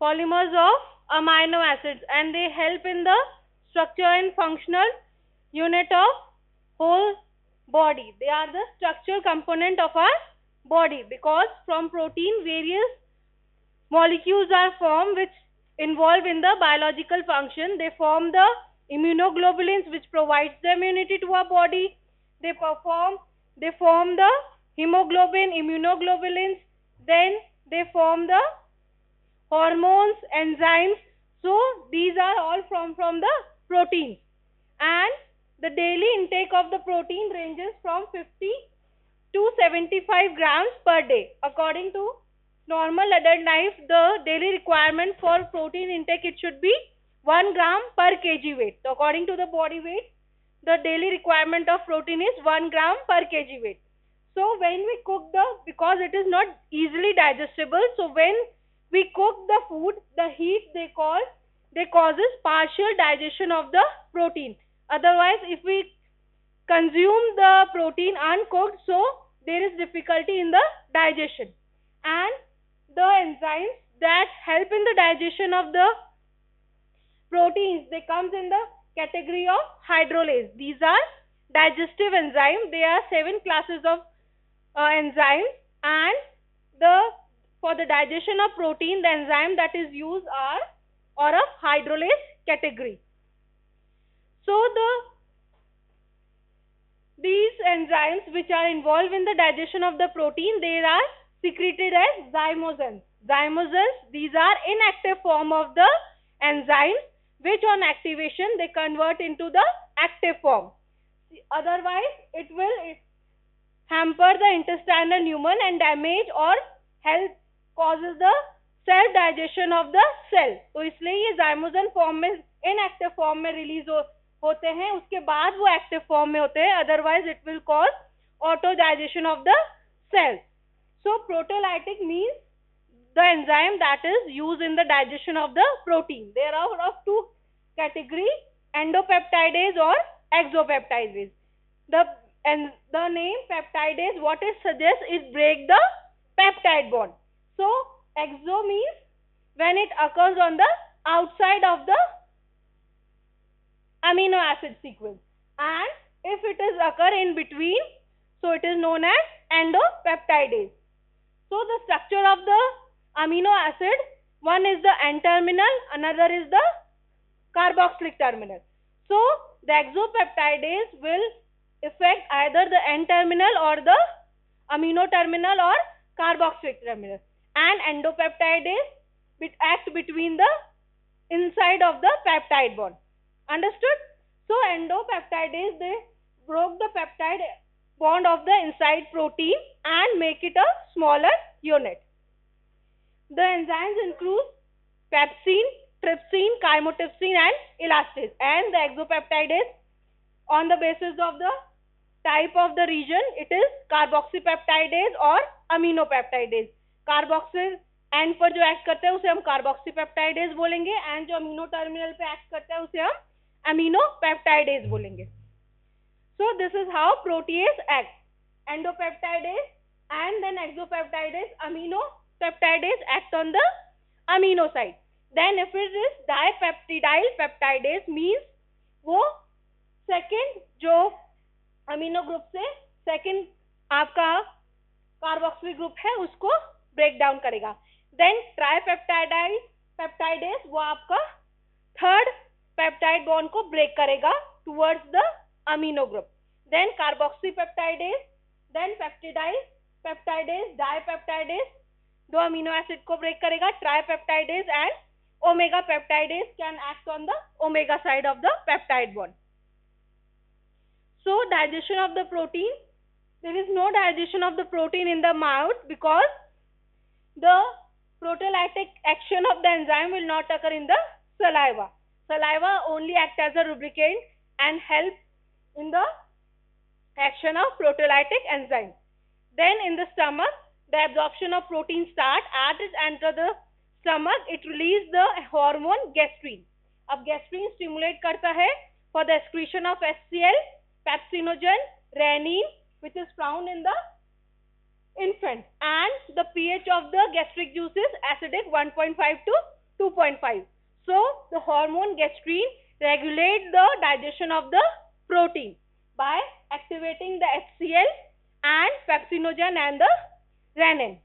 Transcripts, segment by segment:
polymers of amino acids, and they help in the structure and functional unit of whole body. They are the structural component of our body, because from protein various molecules are formed which involve in the biological function. They form the immunoglobulins which provides the immunity to our body. They form the hemoglobin, immunoglobulins. Then they form the hormones, enzymes. So these are all from the protein. And the daily intake of the protein ranges from 50 to 75 grams per day. According to normal adult life, the daily requirement for protein intake, it should be 1 gram per kg weight. So according to the body weight, the daily requirement of protein is 1 gram per kg weight. So when we cook because it is not easily digestible, so when we cook the food, the heat they causes partial digestion of the protein. Otherwise, if we consume the protein uncooked, so there is difficulty in the digestion. And the enzymes that help in the digestion of the proteins, they comes in the category of hydrolase. These are digestive enzymes. There are 7 classes of enzymes, and for the digestion of protein, the enzyme that is used are of hydrolase category. So these enzymes which are involved in the digestion of the protein, they are secreted as zymogens. Zymogens, these are inactive form of the enzymes which on activation they convert into the active form. Otherwise, it will hamper the intestinal lumen and damage or help causes the self digestion of the cell. तो इसलिए ये zymogen form में inactive form में release होते हैं, उसके बाद वो active form में होते हैं. Otherwise, it will cause auto digestion of the cell. So proteolytic means the enzyme that is used in the digestion of the protein. There are of 2 categories, endopeptidase or exopeptidase. The name peptidase, what it suggests is break the peptide bond. So exo means when it occurs on the outside of the amino acid sequence, and if it is occur in between, so it is known as endopeptidase. So the structure of the amino acid, one is the N-terminal, another is the carboxylic terminal. So the exopeptidase will affect either the N-terminal or the amino terminal or carboxylic terminal, and endopeptidase act between the inside of the peptide bond. Understood? So endopeptidase, they broke the peptide bond of the inside protein and make it a smaller unit. The enzymes include pepsin, trypsin, chymotrypsin and elastase. And the exopeptidase, on the basis of the type of the region, it is carboxypeptidase or aminopeptidase. Carboxyl and पर जो act करता है उसे हम carboxypeptidase बोलेंगे, and जो amino terminal पे act करता है उसे हम अमीनोपेप्टाइडेज बोलेंगे. So this is how protease act. Endopeptidase and then exopeptidase, aminopeptidase act on the amino side. Then if it is dipeptidyl peptidase means वो सेकेंड जो अमीनो ग्रुप से सेकेंड आपका कार्बोक्सिल ग्रुप है उसको ब्रेक डाउन करेगा. Then tripeptidyl peptidase वो आपका third peptide bond को ब्रेक करेगा towards the amino group. Then carboxypeptidase, then peptidyl peptidase, dipeptidase दो अमीनो एसिड को ब्रेक करेगा. Tripeptidase and omega peptidase can act on the omega side of the peptide bond. So digestion of the protein, there is no digestion of the protein in the mouth because the proteolytic action of the enzyme will not occur in the saliva. Saliva only act as a lubricant and help in the action of proteolytic enzyme. Then in the stomach, the absorption of protein start. As it enter the stomach, it release the hormone gastrin. अब gastrin stimulate करता है for the excretion of HCl, pepsinogen, renin, which is found in the infant, and the pH of the gastric juice is acidic 1.5 to 2.5. So the hormone gastrin regulates the digestion of the protein by activating the HCl and pepsinogen and the renin.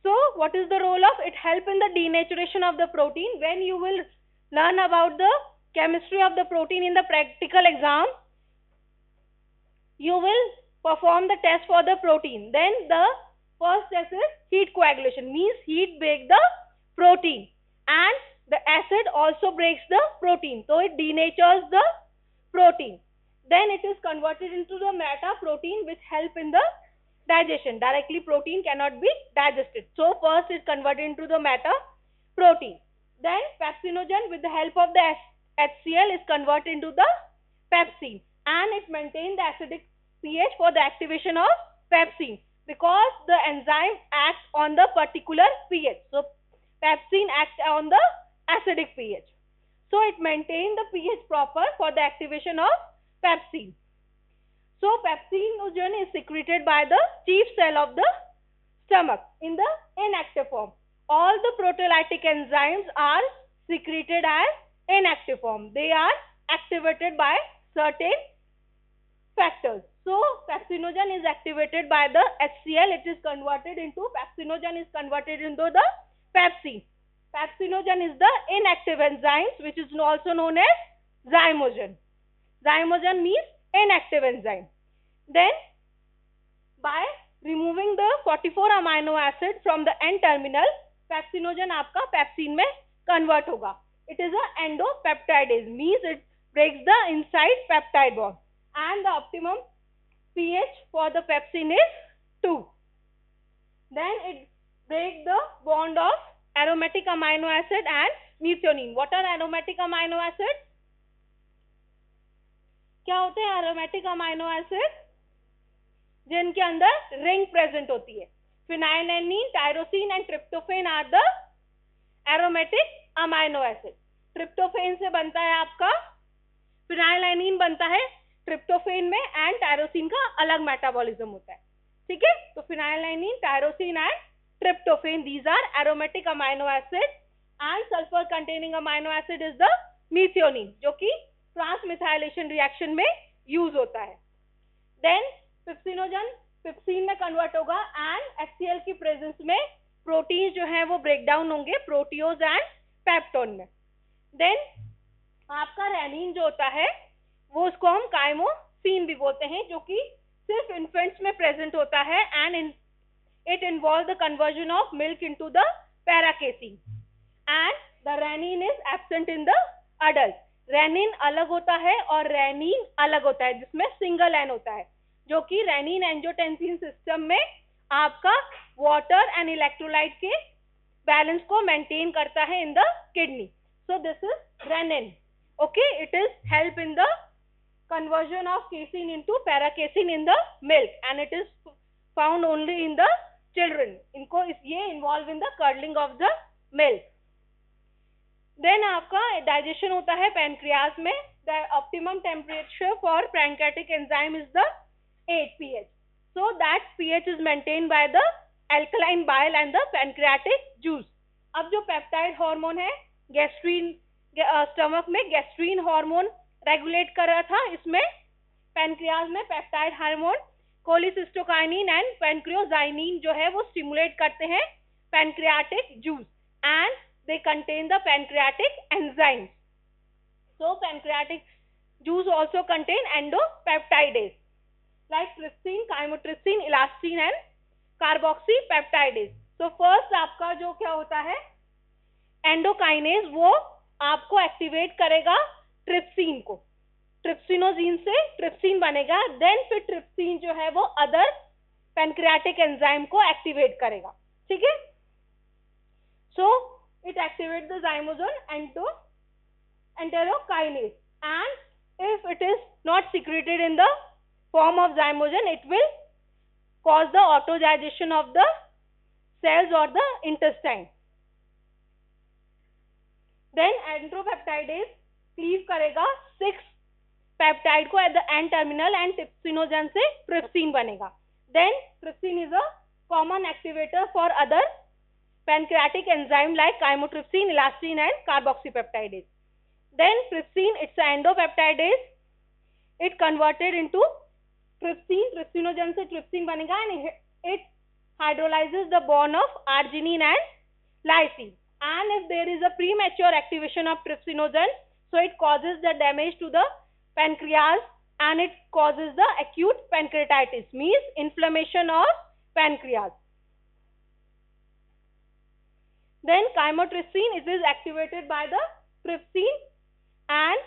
So what is the role of it? Help in the denaturation of the protein. When you will learn about the chemistry of the protein in the practical exam, you will perform the test for the protein. Then the first test is heat coagulation, means heat breaks the protein, and the acid also breaks the protein, so it denatures the protein. Then it is converted into the meta protein, which help in the digestion. Directly protein cannot be digested, so first it converted into the meta protein. Then pepsinogen with the help of the HCl is converted into the pepsin, and it maintains the acidic pH for the activation of pepsin, because the enzyme acts on the particular pH. So pepsin acts on the acidic pH. So it maintains the pH proper for the activation of pepsin. So pepsinogen is secreted by the chief cell of the stomach in the inactive form. All the proteolytic enzymes are secreted as inactive form. They are activated by certain factors. So pepsinogen is activated by the HCl. It is converted into pepsinogen is converted into the pepsin. Pepsinogen is the inactive enzymes, which is also known as zymogen. Zymogen means inactive enzyme. Then by removing the 44 amino acid from the N terminal, pepsinogen आपका pepsin में convert होगा. It is a endopeptidase, means it breaks the inside peptide bond, and the optimum pH for the pepsin is 2. Then it breaks the bond of aromatic amino acid and methionine. What are aromatic amino acids? क्या होते हैं aromatic amino acids? जिनके अंदर ring present होती है. phenylalanine, tyrosine and tryptophan are the aromatic amino acid. tryptophan से बनता है आपका phenylalanine, बनता है tryptophan में, एंड टायरोसिन का अलग मेटाबॉलिज्म होता है. ठीक है, तो phenylalanine, tyrosine and tryptophan, these are aromatic amino acids, and sulfur containing amino acid is the methionine, जो कि ट्रांसमिथाइलेशन रिएक्शन में यूज होता है. देन pepsinogen pepsin में कन्वर्ट होगा, एंड HCl की प्रेजेंस में प्रोटीन जो है वो ब्रेक डाउन होंगे प्रोटियोज एंड पेप्टोन में. देन आपका रेनिन जो होता है वो उसको हम काइमोसिन भी बोलते हैं, जो कि सिर्फ इन्फेंट्स में प्रेजेंट होता है, and it involves the conversion of milk into the paracasein, and the renin is absent in the adult. renin अलग होता है और renin अलग होता है, जिसमें सिंगल एन होता है, जो कि renin एंजियोटेंसिन सिस्टम में आपका वाटर एंड इलेक्ट्रोलाइट के बैलेंस को मेंटेन करता है in the kidney. So this is renin. Okay, it is help in the conversion of casein into paracasein in the milk, and it is found only in the children. इनको ये involve in the curdling of the milk. Then आपका digestion होता है pancreas में. The optimum temperature for pancreatic enzyme is the 8 pH. So that pH is maintained by the alkaline bile and the pancreatic juice. अब जो peptide hormone है, gastrin stomach में gastrin hormone regulate कर रहा था, इसमें पैनक्रियाज में peptide hormone cholecystokinin and pancreozymin जो है वो स्टिमुलेट करते हैं pancreatic juice, and they contain the pancreatic enzymes. So pancreatic juice also contain endopeptidase like trypsin, chymotrypsin, elastin and carboxypeptidase. तो फर्स्ट आपका जो क्या होता है एंडोकाइनेज, वो आपको एक्टिवेट करेगा ट्रिप्सिन को. ट्रिप्सिनोजीन से ट्रिप्सिन बनेगा, देन फिर ट्रिप्सिन जो है वो अदर पैनक्रियाटिक एंजाइम को एक्टिवेट करेगा. ठीक है, so it activate the zymogen enterokinase, and if it is not secreted in the form of zymogen, it will cause the autodigestion of the cells or the intestine. Then enteropeptidase cleave करेगा 6 peptide को at the N terminal, and trypsinogen से trypsin बनेगा. Then trypsin is a common activator for other pancreatic enzyme like chymotrypsin, elastin and carboxypeptidase. Then trypsin, it's an endopeptidase. It converted into trypsin, trypsinogen से trypsin बनेगा and it hydrolyzes the bond of arginine and lysine. And if there is a premature activation of trypsinogen, so it causes the damage to the pancreas and it causes the acute pancreatitis, means inflammation of pancreas. Then chymotrypsin, it is activated by the trypsin and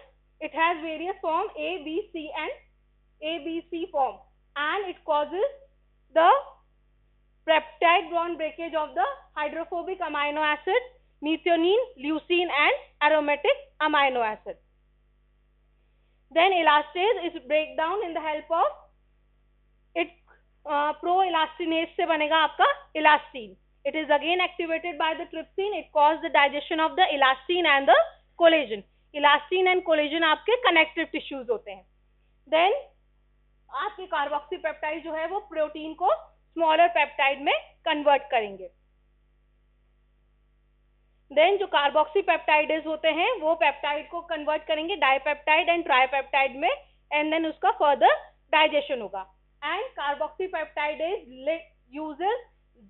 it has various form A, B, C and ABC form, and it causes the peptide bond breakage of the hydrophobic amino acid, methionine, leucine and aromatic amino acid. Then elastase is breakdown in the help of it proelastinase से बनेगा आपका elastin. It is again activated by the trypsin. It causes the digestion of the elastin and the collagen. Elastin and collagen आपके connective tissues होते हैं. Then आपके कार्बोक्सीपेप्टाइड जो है वो प्रोटीन को स्मॉलर पेप्टाइड में कन्वर्ट करेंगे. देन जो कार्बोक्सीपेप्टाइडेज होते हैं वो पेप्टाइड को कन्वर्ट करेंगे डाइपेप्टाइड एंड ट्राइपेप्टाइड में एंड देन उसका फर्दर डाइजेशन होगा. And carboxypeptidase uses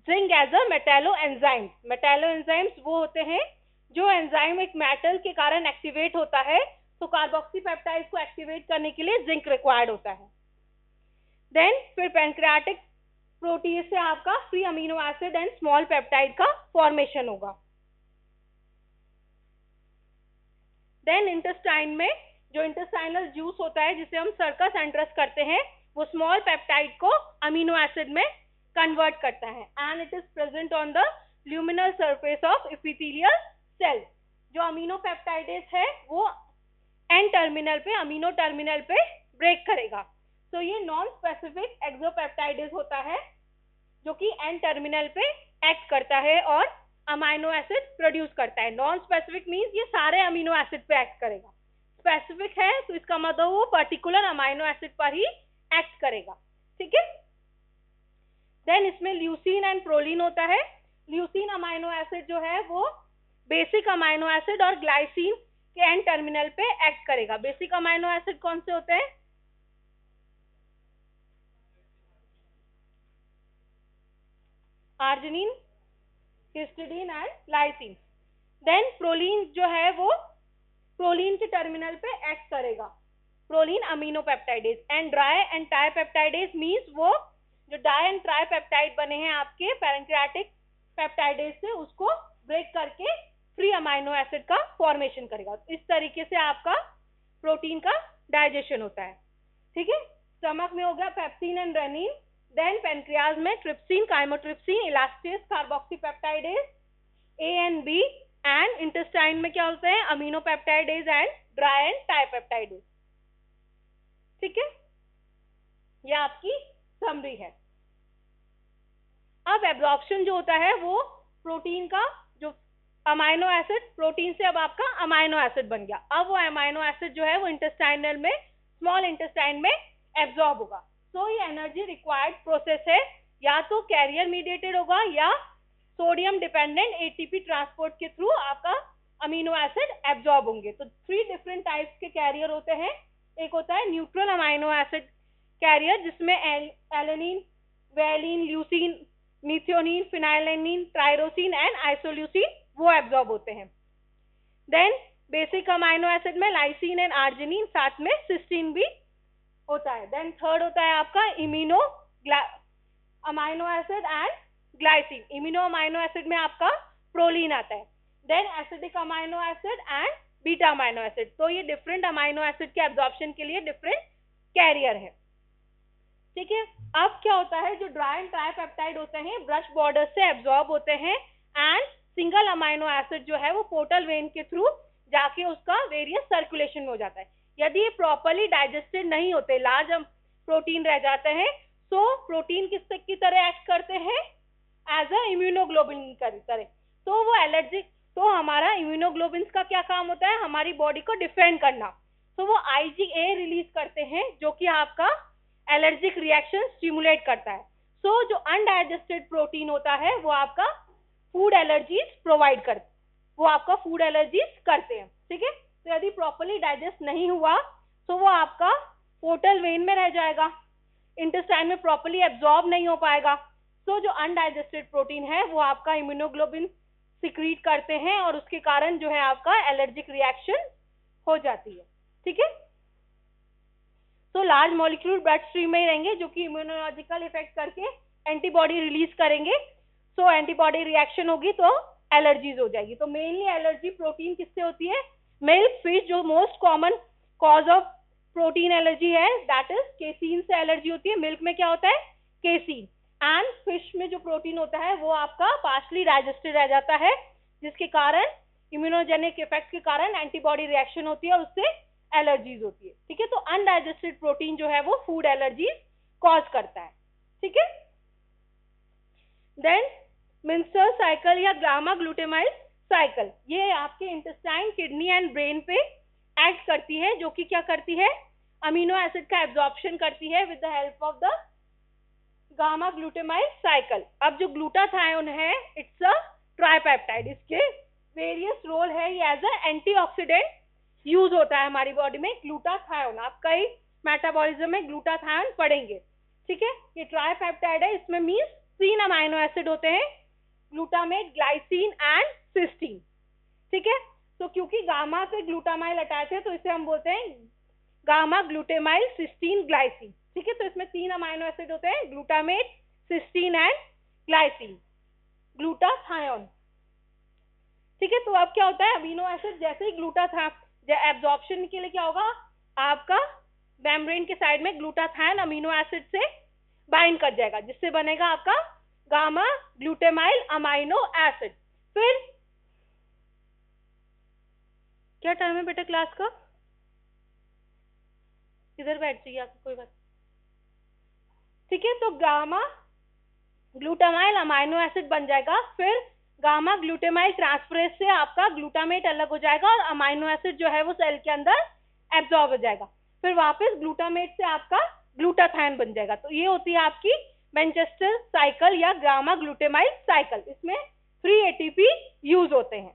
zinc as a metallo enzyme. Metallo enzymes वो होते हैं जो एंजाइम एक मेटल के कारण एक्टिवेट होता है, तो कार्बोक्सीपेप्टाइड को एक्टिवेट करने के लिए जिंक रिक्वायर्ड होता है. देन फिर पैंक्रियाटिक प्रोटीन से आपका free amino acid and small peptide का फॉर्मेशन होगा. देन इंटेस्टाइन में जो इंटेस्टाइनल जूस होता है जिसे हम सर्कस एंट्रस करते हैं वो स्मॉल पेप्टाइड को अमीनो एसिड में कन्वर्ट करता है and it is present on the luminal surface of epithelial cell. जो अमीनो पेप्टाइडेज है वो एन टर्मिनल पे अमीनो टर्मिनल पे ब्रेक करेगा. तो ये नॉन स्पेसिफिक एक्सोपेप्टाइडेज होता है जो कि एन टर्मिनल पे एक्ट करता है और अमीनो एसिड प्रोड्यूस करता है. नॉन स्पेसिफिक मींस ये सारे अमीनो एसिड पे एक्ट करेगा. स्पेसिफिक है तो इसका मतलब वो पर्टिकुलर अमीनो एसिड पर ही एक्ट करेगा. ठीक है. देन इसमें ल्यूसीन एंड प्रोलीन होता है. ल्यूसीन अमीनो एसिड जो है वो बेसिक अमीनो एसिड और ग्लाइसिन के एन टर्मिनल पे एक्ट करेगा. बेसिक अमीनो एसिड कौन से होते हैं? Arginine, histidine and lysine. Then proline जो है वो प्रोलीन के टर्मिनल पे एक्ट करेगा. Proline amino peptidase and di and tri peptidase means वो जो डाई एंड ट्राई पेप्टाइड बने हैं आपके पैंक्रियाटिक पेप्टाइडेज से उसको ब्रेक करके फ्री अमीनो एसिड का फॉर्मेशन करेगा. इस तरीके से आपका प्रोटीन का डाइजेशन होता है. ठीक है. स्टमक में हो गया pepsin and rennin. Then pancreas में trypsin, chymotrypsin, elastase, carboxypeptidase a and b and intestine में क्या होते हैं? Amino peptidase and di and tripeptidase. ठीक है. यह आपकी समरी है. अब एब्जॉर्प्शन जो होता है वो प्रोटीन का जो अमाइनो एसिड प्रोटीन से अब आपका अमाइनो एसिड बन गया. अब वो अमाइनो एसिड जो है वो इंटेस्टाइनल में स्मॉल इंटेस्टाइन में एब्जॉर्ब होगा. तो ये एनर्जी रिक्वायर्ड प्रोसेस है. या तो कैरियर मीडिएटेड होगा या सोडियम डिपेंडेंट एटीपी ट्रांसपोर्ट के थ्रू आपका अमीनो एसिड एब्जॉर्ब होंगे. तो 3 डिफरेंट टाइप्स के कैरियर होते हैं. एक होता है न्यूट्रल अमीनो एसिड कैरियर जिसमें alanine, valine, leucine, methionine, phenylalanine, tyrosine and isoleucine वो एब्जॉर्ब होते हैं. देन बेसिक अमीनो एसिड में लाइसिन एंड आर्जिनिन, साथ में सिस्टीन भी होता है. देन थर्ड होता है आपका immuno amino acid and glycine. Immuno amino acid में आपका प्रोलीन आता है. Then acidic amino acid and beta amino acid. तो ये डिफरेंट अमीनो एसिड के एब्जॉर्प्शन के लिए डिफरेंट कैरियर है. ठीक है. अब क्या होता है जो ड्राई एंड ट्राइपेप्टाइड होते हैं ब्रश बॉर्डर से एब्जॉर्ब होते हैं एंड सिंगल अमीनो एसिड जो है वो पोर्टल वेन के थ्रू जाके उसका वेरियस सर्कुलेशन में हो जाता है. यदि ये प्रॉपरली डाइजेस्टेड नहीं होते, लार्ज प्रोटीन रह जाते हैं, तो प्रोटीन किस की तरह एक्ट करते हैं? एज अ इम्यूनोग्लोबिन की तरह. तो वो एलर्जिक, तो हमारा इम्यूनोग्लोबिन का क्या काम होता है? हमारी बॉडी को डिफेंड करना. तो वो IgA रिलीज करते हैं जो कि आपका एलर्जिक रिएक्शन स्टिमुलेट करता है. सो जो अनडाइजेस्टेड प्रोटीन होता है वो आपका फूड एलर्जीज प्रोवाइड करते, वो आपका फूड एलर्जीज करते हैं, ठीक है। तो यदि प्रॉपरली डाइजेस्ट नहीं हुआ तो वो आपका पोर्टल वेन में रह जाएगा, इंटेस्टाइन में प्रॉपरली एब्जॉर्ब नहीं हो पाएगा। तो जो अनडाइजेस्टेड प्रोटीन है वो आपका इम्यूनोग्लोबिन सिक्रीट करते हैं और उसके कारण जो है आपका एलर्जिक रिएक्शन हो जाती है, ठीक है। तो लार्ज मॉलिक्यूल ब्लड स्ट्रीम में ही रहेंगे जो कि इम्यूनोलॉजिकल इफेक्ट करके एंटीबॉडी रिलीज करेंगे। सो एंटीबॉडी रिएक्शन होगी तो एलर्जीज हो जाएगी। तो मेनली एलर्जी प्रोटीन किससे होती है? मिल्क, फिश, जो most common cause of protein allergy है दैट इज केसीन से एलर्जी होती है। मिल्क में क्या होता है? केसीन। एंड फिश में जो प्रोटीन होता है वो आपका पार्शली डाइजेस्टेड रह जाता है, जिसके कारण इम्यूनोजेनिक इफेक्ट के कारण एंटीबॉडी रिएक्शन होती है और उससे एलर्जीज होती है, ठीक है। तो अनडाइजेस्टेड प्रोटीन जो है वो फूड एलर्जीज कॉज करता है, ठीक है। देन मिंसर साइकिल या गामा ग्लूटामाइल साइकिल, ये आपके इंटेस्टाइन, किडनी एंड ब्रेन पे एक्ट करती है, जो कि क्या करती है? अमीनो एसिड का एब्जॉर्प्शन करती है with the help of the gamma glutamyl cycle. अब जो ग्लूटाथायोन है इट्स अ ट्राइपेप्टाइड, इसके वेरियस रोल है, ये एज अ एंटीऑक्सीडेंट यूज होता है हमारी बॉडी में। ग्लूटाथायोन आप कई मेटाबॉलिज्म में ग्लूटाथायोन पढ़ेंगे, ठीक है। ये ट्राइपेप्टाइड है, इसमें मींस 3 अमाइनो एसिड होते हैं, ग्लूटामेट, ग्लाइसिन एंड सिस्टीन, ठीक है। तो क्योंकि गामा से ग्लूटामाइल अटैच है तो इसे हम बोलते हैं गामा ग्लूटामाइल सिस्टीन ग्लाइसिन, ठीक है। तो इसमें 3 अमाइनो एसिड होते हैं, glutamate, cysteine and glycine, glutathione, ठीक है। तो अब क्या होता है? अमीनो एसिड जैसे ही ग्लूटाथायोन एब्जॉर्प्शन के लिए क्या होगा? आपका मेम्ब्रेन के साइड में ग्लूटाथायोन अमीनो एसिड से बाइंड कर जाएगा, जिससे बनेगा आपका गामा ग्लूटामाइल अमाइनो एसिड। फिर क्या टाइम है बेटा क्लास का? इधर बैठ जाइए आपको, कोई बात, ठीक है। तो गामा ग्लूटामाइल अमाइनो एसिड बन जाएगा, फिर गामा ग्लूटामाइल ट्रांसफरेज से आपका ग्लूटामेट अलग हो जाएगा और अमाइनो एसिड जो है वो सेल के अंदर एब्जॉर्ब हो जाएगा, फिर वापस ग्लूटामेट से आपका ग्लूटाथायोन बन जाएगा। तो ये होती है आपकी मैनचेस्टर साइकिल या गामा ग्लूटामाइल साइकिल। इसमें 3 ATP यूज होते हैं,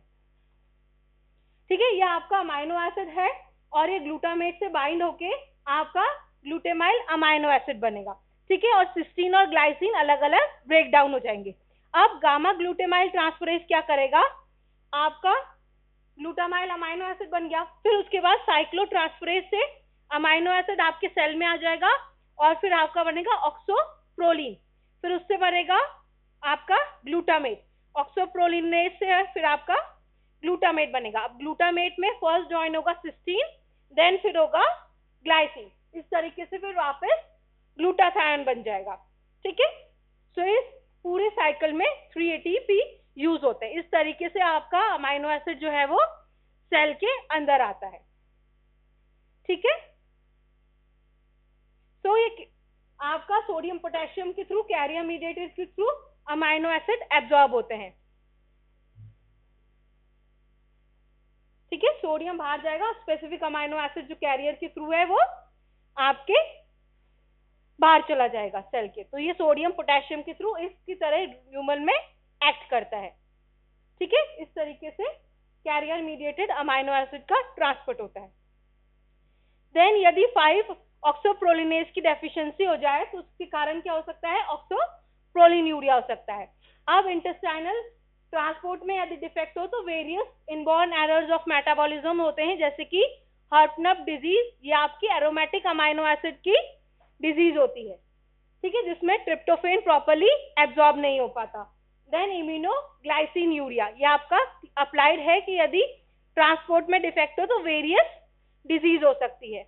ठीक है। ये आपका अमाइनो एसिड है और ये ग्लूटामेट से बाइंड होके आपका ग्लूटामाइल अमाइनो एसिड बनेगा, ठीक है। और सिस्टीन और ग्लाइसिन अलग अलग ब्रेक डाउन हो जाएंगे। अब गामा ग्लूटामाइल ट्रांसफरेज क्या करेगा? आपका ग्लूटामाइल अमाइनो एसिड बन गया, फिर उसके बाद साइक्लोट्रांसफरेज से अमाइनो एसिड आपके सेल में आ जाएगा और फिर आपका बनेगा ऑक्सोप्रोलिन, फिर उससे बनेगा आपका ग्लूटामेट, ऑक्सोप्रोलिनेज से फिर आपका ग्लूटामेट बनेगा। अब ग्लूटामेट में फर्स्ट ज्वाइन होगा सिस्टीन, देन फिर होगा ग्लाइसिन, इस तरीके से फिर वापस ग्लूटाथायोन बन जाएगा, ठीक है। सो इस पूरे साइकिल में 3 ATP यूज होते हैं। इस तरीके से आपका अमाइनो एसिड जो है वो सेल के अंदर आता है, ठीक है। तो ये आपका सोडियम पोटेशियम के थ्रू, कैरियर मीडिएटेड के थ्रू अमाइनो एसिड एब्जॉर्ब होते हैं, ठीक है। सोडियम बाहर जाएगा, स्पेसिफिक अमाइनो एसिड जो कैरियर के थ्रू है वो आपके बाहर चला जाएगा सेल के। तो ये सोडियम पोटेशियम के थ्रू इसकी तरह ह्यूमन में एक्ट करता है, ठीक है। इस तरीके से कैरियर मीडिएटेड अमाइनो एसिड का ट्रांसपोर्ट होता है। देन यदि 5 ऑक्सोप्रोलिनेज की डेफिशिएंसी हो जाए तो उसके कारण क्या हो सकता है? ऑक्सोप्रोलिन्यूरिया हो सकता है। अब इंटेस्टाइनल ट्रांसपोर्ट में यदि डिफेक्ट हो तो various inborn errors of metabolism होते हैं, जैसे कि हर्पनप डिजीज, ये आपकी एरोमेटिक अमाइनो एसिड की डिजीज होती है, ठीक है, जिसमें ट्रिप्टोफेन प्रॉपर्ली एब्जॉर्ब नहीं हो पाता। देन इम्यूनोग्लाइसिन यूरिया, ये आपका अप्लाइड है कि यदि ट्रांसपोर्ट में डिफेक्ट हो तो वेरियस डिजीज हो सकती है।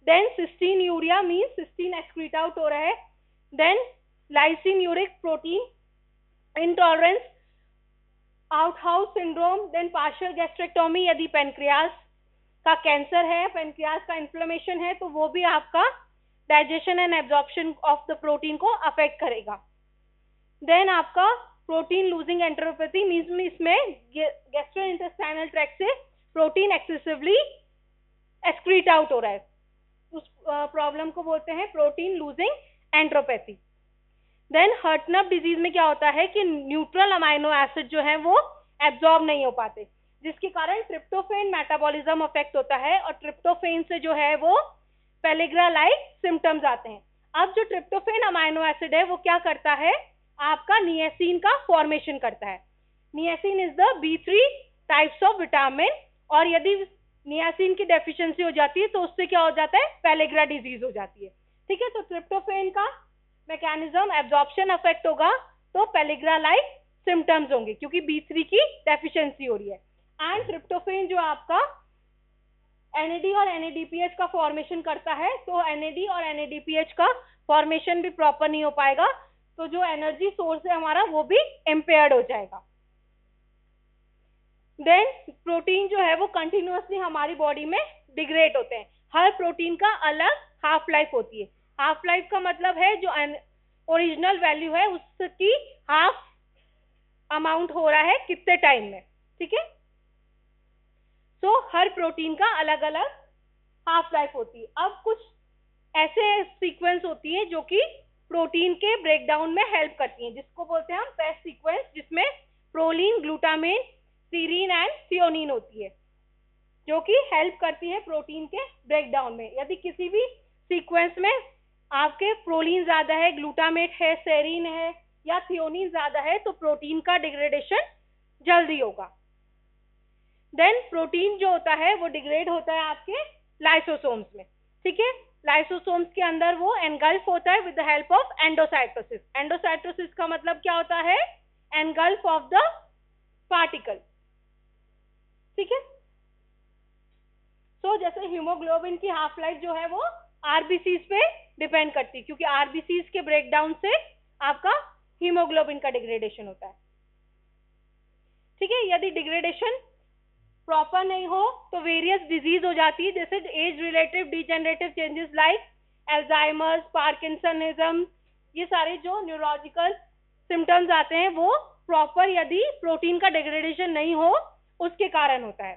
Then cystinuria means cystine excrete out हो रहा है। Then lysinuric protein intolerance, oasthouse syndrome, then partial gastrectomy, यदि पेनक्रियास का कैंसर है, पेनक्रियास का इन्फ्लेमेशन है तो वो भी आपका digestion and absorption of the protein को अफेक्ट करेगा। देन आपका प्रोटीन लूजिंग एंटेरोपैथी मीन्स इसमें गैस्ट्रोइंटेस्टाइनल ट्रैक्ट से प्रोटीन एक्सेसिवली एक्सक्रीट आउट हो रहा है, उस प्रॉब्लम को बोलते हैं protein losing enteropathy. Then हर्टनअप disease में क्या होता है कि न्यूट्रल अमाइनो एसिड जो है वो एब्जॉर्ब नहीं हो पाते, जिसके कारण ट्रिप्टोफेन मेटाबॉलिज्म अफेक्ट होता है और ट्रिप्टोफेन से जो है वो पेलिग्रा लाइक सिम्टम्स आते हैं। अब जो ट्रिप्टोफेन अमाइनो एसिड है वो क्या करता है, आपका नियासिन का फॉर्मेशन करता है। Niacin is the B3 types of vitamin, और यदि नियासिन की डेफिशिएंसी हो जाती है तो उससे क्या हो जाता है, पेलिग्रा डिजीज हो जाती है। ठीक है, तो ट्रिप्टोफेन का मैकेनिज्म एब्जॉर्प्शन अफेक्ट होगा तो पेलिग्रा लाइक सिम्टम्स होंगे क्योंकि B3 की डेफिशिएंसी हो रही है। एंड ट्रिप्टोफेन जो आपका NAD और NADPH का फॉर्मेशन करता है, तो NAD और NADPH का फॉर्मेशन भी प्रॉपर नहीं हो पाएगा, तो जो एनर्जी सोर्स है हमारा वो भी इम्पेयर्ड हो जाएगा। देन प्रोटीन जो है वो कंटिन्यूअसली हमारी बॉडी में डिग्रेड होते हैं। हर प्रोटीन का अलग हाफ लाइफ होती है। हाफ लाइफ का मतलब है जो ओरिजिनल वैल्यू है उसकी हाफ अमाउंट हो रहा है कितने टाइम में। ठीक है, तो हर प्रोटीन का अलग अलग हाफ लाइफ होती है। अब कुछ ऐसे सीक्वेंस होती हैं जो कि प्रोटीन के ब्रेकडाउन में हेल्प करती हैं, जिसको बोलते हैं हम पेस सीक्वेंस, जिसमें प्रोलीन, ग्लूटामेन, सीरीन एंड थियोनीन होती है, जो कि हेल्प करती है प्रोटीन के ब्रेकडाउन में। यदि किसी भी सीक्वेंस में आपके प्रोलीन ज्यादा है, ग्लूटामेट है, सेरीन है या थियोनीन ज्यादा है, तो प्रोटीन का डिग्रेडेशन जल्दी होगा। देन प्रोटीन जो होता है वो डिग्रेड होता है आपके लाइसोसोम्स में। ठीक है, लाइसोसोम्स के अंदर वो एनगल्फ होता है with the help of endocytosis. Endocytosis का मतलब क्या होता है, एनगल्फ ऑफ द पार्टिकल। ठीक है, तो जैसे हीमोग्लोबिन की हाफ लाइफ जो है वो आरबीसीज पे डिपेंड करती है, क्योंकि आरबीसीज के ब्रेकडाउन से आपका हीमोग्लोबिन का डिग्रेडेशन होता है। ठीक है, यदि डिग्रेडेशन प्रॉपर नहीं हो तो वेरियस डिजीज हो जाती है, जैसे age relative degenerative changes like Alzheimer's, parkinsonism, ये सारे जो न्यूरोलॉजिकल सिम्टम्स आते हैं वो प्रॉपर यदि प्रोटीन का डिग्रेडेशन नहीं हो उसके कारण होता है।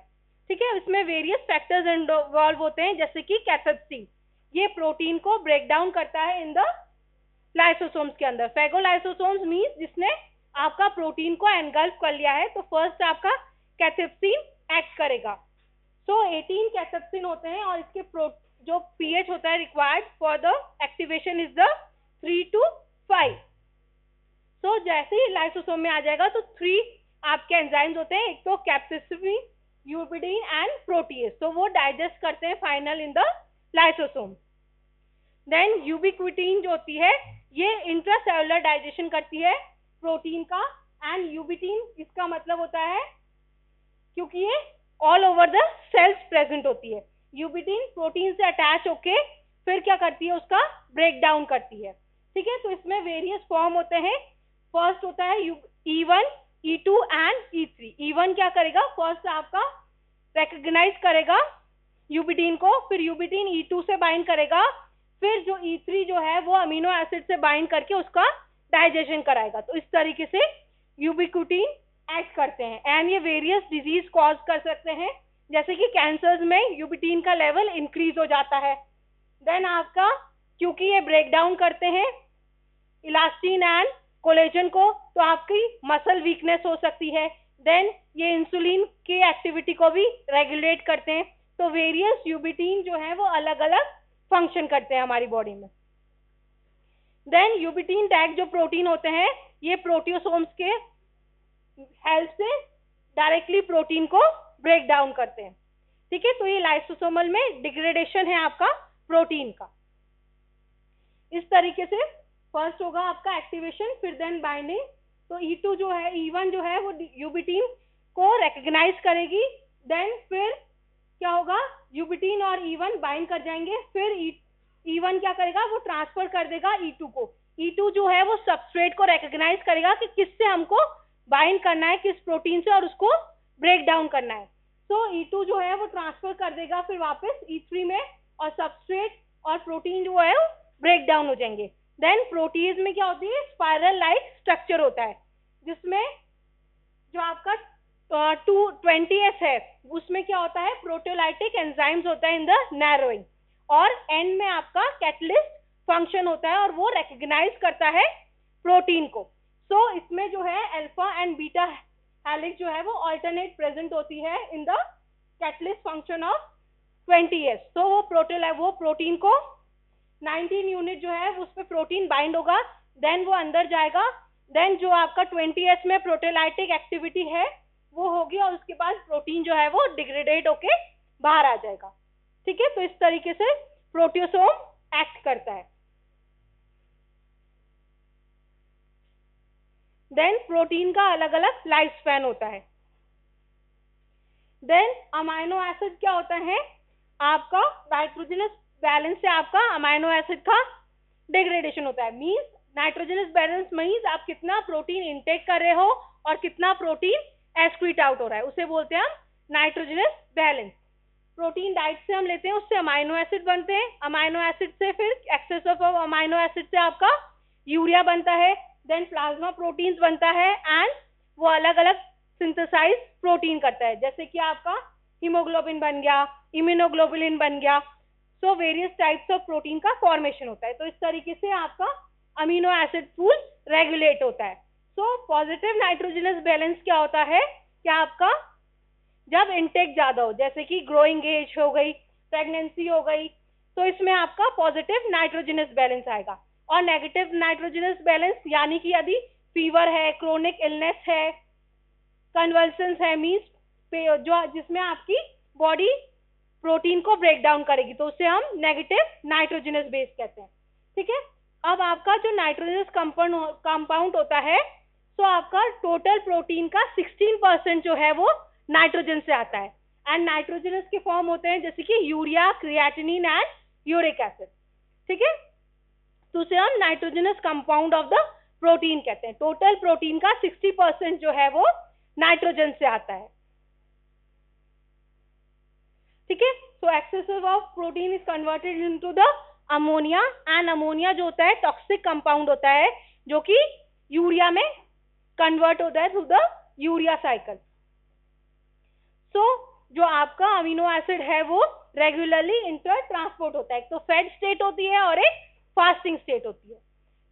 ठीक है, इसमें वेरियस फैक्टर्स इन्वॉल्व होते हैं, जैसे कि कैथेप्सिन, ये प्रोटीन को ब्रेक डाउन करता है इन द लाइसोसोम्स के अंदर। फेगोलाइसोसोम्स मींस जिसने आपका प्रोटीन को एनगल्फ कर लिया है, तो फर्स्ट आपका कैथेप्सिन एक्ट करेगा। सो 18 कैथेप्सिन होते हैं और इसके जो pH होता है required for the activation is the 3 to 5। सो जैसे ही लाइसोसोम में आ जाएगा तो 3 आपके एंजाइम्स होते हैं, एक तो कैप्सिसिन, यूबिडीन एंड प्रोटीएज, तो वो डाइजेस्ट करते हैं final in the lysosome. Then ubiquitin जो होती है ये इंट्रासेलुलर डाइजेशन करती है प्रोटीन का, एंड यूबिटीन इसका मतलब होता है क्योंकि ये all over the cells present होती है। यूबिटीन प्रोटीन से अटैच होके फिर क्या करती है, उसका ब्रेक डाउन करती है। ठीक है, तो इसमें वेरियस फॉर्म होते हैं। फर्स्ट होता है E1, E2 and E3। E1 क्या करेगा, फर्स्ट आपका रिकॉग्नाइज करेगा यूबिटीन को, फिर यूबिटीन E2 से बाइंड करेगा, फिर जो E3 जो है वो अमीनो एसिड से बाइंड करके उसका डाइजेशन कराएगा। तो इस तरीके से यूबिक्विटीन एक्ट करते हैं, एंड ये वेरियस डिजीज कॉज कर सकते हैं, जैसे कि कैंसर्स में यूबिटीन का लेवल इंक्रीज हो जाता है। देन आपका क्योंकि ये ब्रेक डाउन करते हैं इलास्टिन एंड कोलेजन को, तो आपकी मसल वीकनेस हो सकती है। देन ये इंसुलिन की एक्टिविटी को भी रेगुलेट करते हैं। तो वेरियस यूबिटीन जो है वो अलग अलग फंक्शन करते हैं हमारी बॉडी में। देन यूबिटीन टैग जो प्रोटीन होते हैं ये प्रोटियोसोम्स के हेल्प से डायरेक्टली प्रोटीन को ब्रेक डाउन करते हैं। ठीक है, तो ये लाइसोसोमल में डिग्रेडेशन है आपका प्रोटीन का। इस तरीके से फर्स्ट होगा आपका एक्टिवेशन, फिर देन बाइंडिंग। तो E2 जो है, E1 जो है वो यूबिटीन को रिकॉग्नाइज करेगी, देन फिर क्या होगा, यूबिटीन और E1 बाइंड कर जाएंगे, फिर E1 क्या करेगा, वो ट्रांसफर कर देगा E2 को। E2 जो है वो सबस्ट्रेट को रिकॉग्नाइज करेगा कि किससे हमको बाइंड करना है, किस प्रोटीन से, और उसको ब्रेक डाउन करना है। तो E2 जो है वो ट्रांसफर कर देगा फिर वापस E3 में, और सबस्ट्रेट और प्रोटीन जो है वो ब्रेक डाउन हो जाएंगे। देन प्रोटीज में क्या होती है, स्पाइरल लाइक स्ट्रक्चर होता है, जिसमें जो आपका 220S है उसमें क्या होता है, प्रोटियोलाइटिक एंजाइम्स होता है इन द नैरोइंग, और एंड में आपका कैटलिस्ट फंक्शन होता है और वो रिकॉग्नाइज करता है प्रोटीन को। सो इसमें जो है अल्फा एंड बीटा हेलिक्स जो है वो ऑल्टरनेट प्रेजेंट होती है in the catalyst function of 20s। तो वो प्रोटीन को 19 यूनिट जो है उस पर प्रोटीन बाइंड होगा, देन वो अंदर जाएगा, देन जो आपका 20s में प्रोटेलाइटिक एक्टिविटी है वो होगी और उसके बाद प्रोटीन जो है वो डिग्रेडेट होके बाहर आ जाएगा। ठीक है, तो इस तरीके से प्रोटियोसोम एक्ट करता है। देन प्रोटीन का अलग अलग लाइफ स्पैन होता है। देन अमाइनो एसिड क्या होता है, आपका नाइट्रोजनस बैलेंस से आपका अमाइनो एसिड का डिग्रेडेशन होता है। मींस नाइट्रोजनस बैलेंस मींस आप कितना प्रोटीन इनटेक कर रहे हो और कितना प्रोटीन एक्सक्रीट आउट हो रहा है, उसे बोलते हैं हम नाइट्रोजनस बैलेंस। प्रोटीन डाइट से हम लेते हैं, उससे अमाइनो एसिड बनते हैं, अमाइनो एसिड से फिर एक्सेस ऑफ अमाइनो एसिड से आपका यूरिया बनता है, देन प्लाज्मा प्रोटीन्स बनता है एंड वो अलग अलग सिंथेसाइज प्रोटीन करता है, जैसे कि आपका हीमोग्लोबिन बन गया, इम्यूनोग्लोबुलिन बन गया। So various types of protein का फॉर्मेशन होता है। तो इस तरीके से आपका अमीनो एसिड पूल रेगुलेट होता है। सो पॉजिटिव नाइट्रोजनस बैलेंस क्या होता है कि आपका जब इनटेक ज्यादा हो, जैसे कि ग्रोइंग एज हो गई, प्रेगनेंसी हो गई, तो इसमें आपका पॉजिटिव नाइट्रोजनस बैलेंस आएगा। और नेगेटिव नाइट्रोजनस बैलेंस यानी कि यदि फीवर है, क्रोनिक इलनेस है, कन्वल्सन्स है, मीन्स जो जिसमें आपकी बॉडी प्रोटीन को ब्रेक डाउन करेगी, तो उसे हम नेगेटिव नाइट्रोजनस बेस कहते हैं। ठीक है, अब आपका जो नाइट्रोजनस कंपाउंड होता है, तो आपका टोटल प्रोटीन का 16% जो है वो नाइट्रोजन से आता है। एंड नाइट्रोजनस के फॉर्म होते हैं जैसे कि urea, creatinine and uric acid. ठीक है, तो उसे हम nitrogenous compound of the protein कहते हैं। टोटल प्रोटीन का 60% जो है वो नाइट्रोजन से आता है। ठीक है, सो excessive of protein is converted into the ammonia, and ammonia जो होता है टॉक्सिक कंपाउंड होता है जो कि यूरिया में कन्वर्ट होता है थ्रू द यूरिया साइकिल। सो जो आपका अमीनो एसिड है वो रेगुलरली इंटर ट्रांसपोर्ट होता है। तो फैट स्टेट होती है और एक फास्टिंग स्टेट होती है।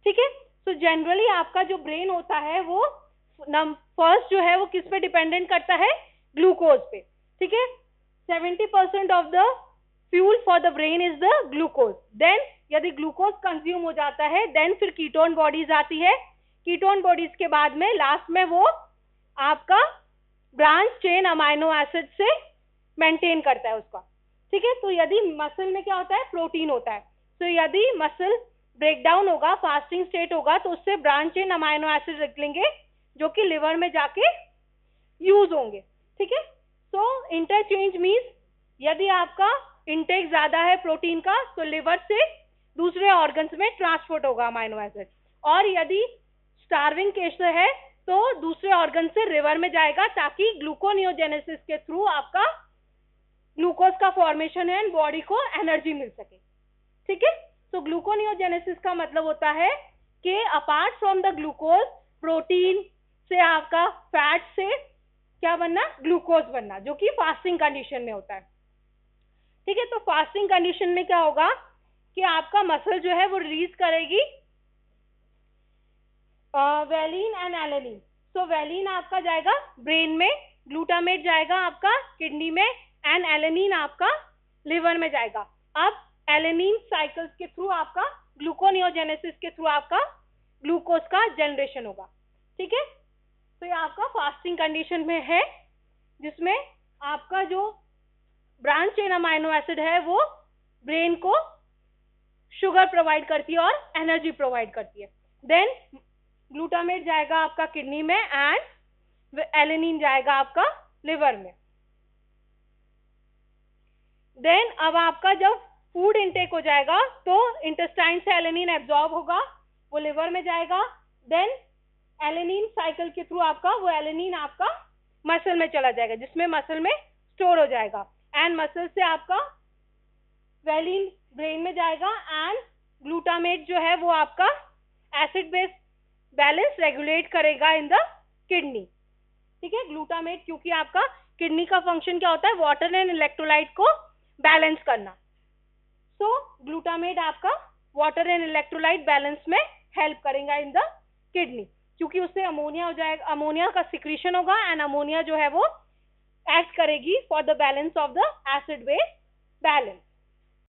ठीक है, सो जनरली आपका जो ब्रेन होता है वो फर्स्ट जो है वो किस पे डिपेंडेंट करता है, ग्लूकोज पे। ठीक है, 70% of the fuel for the brain is the glucose. Then यदि ग्लूकोज कंज्यूम हो जाता है, देन फिर कीटोन बॉडीज आती है। कीटोन बॉडीज के बाद में लास्ट में वो आपका ब्रांच चेन अमाइनो एसिड से मेंटेन करता है उसका। ठीक है, तो यदि मसल में क्या होता है, प्रोटीन होता है, तो यदि मसल ब्रेकडाउन होगा, फास्टिंग स्टेट होगा, तो उससे ब्रांच चेन अमाइनो एसिड निकलेंगे जो कि लिवर में जाके यूज होंगे। ठीक है, तो इंटरचेंज मीन्स यदि आपका इंटेक ज्यादा है प्रोटीन का तो लिवर से दूसरे ऑर्गन्स में ट्रांसपोर्ट होगा अमाइनो एसिड, और यदि स्टार्विंग केस है तो दूसरे ऑर्गन से लिवर में जाएगा ताकि ग्लूकोनियोजेनेसिस के थ्रू आपका ग्लूकोज का फॉर्मेशन है एंड बॉडी को एनर्जी मिल सके। ठीक है, तो ग्लूकोनियोजेनेसिस का मतलब होता है कि apart from the glucose, protein से आपका फैट से क्या बनना, ग्लूकोज बनना, जो कि फास्टिंग कंडीशन में होता है। ठीक है, तो फास्टिंग कंडीशन में क्या होगा कि आपका मसल जो है वो रिलीज करेगी valine and alanine. So valine आपका जाएगा ब्रेन में, ग्लूटामेट जाएगा आपका किडनी में, एंड एलेनिन आपका लिवर में जाएगा। अब एलेनिन साइकिल्स के थ्रू आपका ग्लूकोनियोजेनेसिस के थ्रू आपका ग्लूकोज का जनरेशन होगा। ठीक है, तो ये आपका फास्टिंग कंडीशन में है जिसमें आपका जो ब्रांच चेन अमाइनो एसिड है वो ब्रेन को शुगर प्रोवाइड करती है और एनर्जी प्रोवाइड करती है। देन ग्लूटामेट जाएगा आपका किडनी में एंड एलेनिन जाएगा आपका लिवर में। देन अब आपका जब फूड इनटेक हो जाएगा तो इंटेस्टाइन से एलेनिन एब्जॉर्ब होगा, वो लिवर में जाएगा। देन एलेनिन साइकिल के थ्रू आपका वो एलेनिन आपका मसल में चला जाएगा जिसमें मसल में स्टोर हो जाएगा, एंड मसल से आपका वेलिन ब्रेन में जाएगा, एंड ग्लूटामेट जो है वो आपका एसिड बेस बैलेंस रेगुलेट करेगा इन द किडनी। ठीक है, ग्लूटामेट क्योंकि आपका किडनी का फंक्शन क्या होता है, वाटर एंड इलेक्ट्रोलाइट को बैलेंस करना। सो ग्लूटामेट आपका वाटर एंड इलेक्ट्रोलाइट बैलेंस में हेल्प करेगा इन द किडनी, क्योंकि उससे अमोनिया हो जाएगा, अमोनिया का सिक्रीशन होगा एंड अमोनिया जो है वो एक्ट करेगी for the balance of the acid base balance.